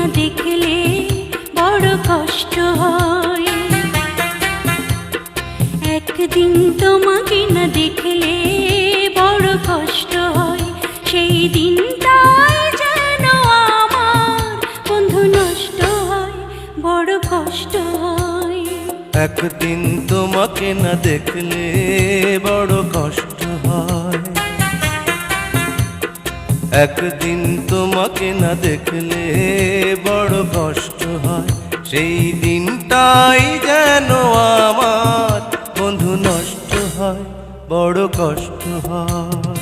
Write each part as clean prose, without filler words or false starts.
না দেখলে বড় কষ্ট হয়। একদিন তোমাকে না দেখলে বড় কষ্ট হয়, সেই দিনটাই যেন আমার বন্ধু নষ্ট হয়, বড় কষ্ট হয়। একদিন তোমাকে না দেখলে বড় কষ্ট হয়, একদিন তোমাকে না দেখলে বড় কষ্ট হয়, সেই দিনটাই যেন আমার বন্ধু নষ্ট হয়, বড় কষ্ট হয়।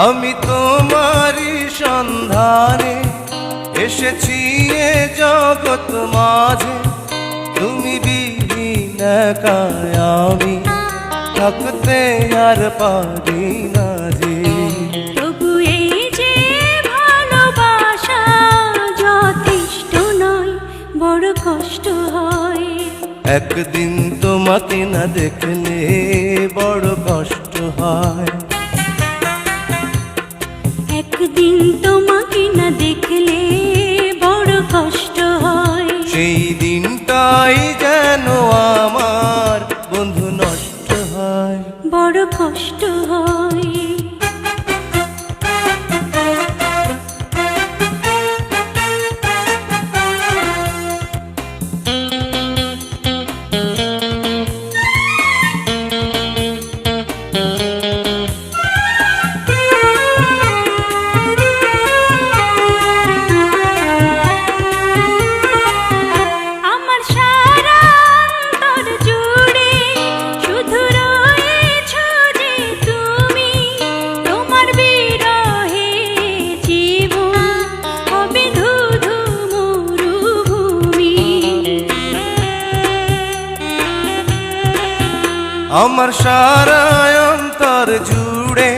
আমি তোমারই সন্ধানে এসেছি এ জগৎ মাঝে, তুমি বিহীন একাই আমি থাকতে আর পারি না যে। তবু এই যে ভালোবাসা যথেষ্ট নয়, বড় কষ্ট হয়। একদিন তোমাকে না দেখলে বড় কষ্ট হয়, একদিন তোমাকে না দেখলে বড় কষ্ট হয়, সেই দিনটাই যেন আমার বন্ধু নষ্ট হয়, বড় কষ্ট হয়। আমার সারা অন্তর জুড়ে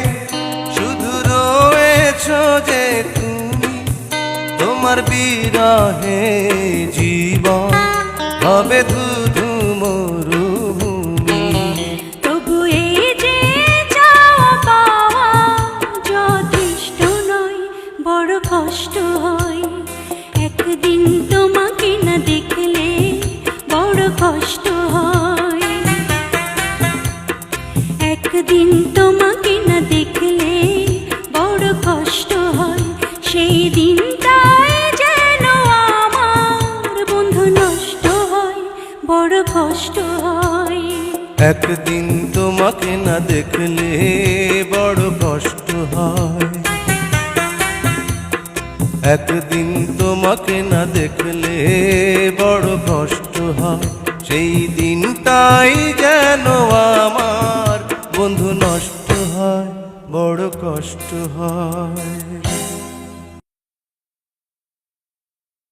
শুধু রয়েছো যে তুমি, তোমার বিরহে জীবন হবে ধুধু মরুভূমি। তবু এই যে চাওয়া পাওয়া যথেষ্ট নয়, বড় কষ্ট হয়। একদিন তোমাকে না দেখলে বড় কষ্ট হয়, একদিন তোমাকে না দেখলে বড় কষ্ট হয়, সেই দিনটাই যেন আমার বন্ধু নষ্ট হয়, বড় কষ্ট হয়। একদিন তোমাকে না দেখলে বড় কষ্ট হয়, একদিন তোমাকে না দেখলে বড় কষ্ট হয়, সেই দিনটাই যেন আমার বন্ধু নষ্ট হয়, বড় কষ্ট হয়।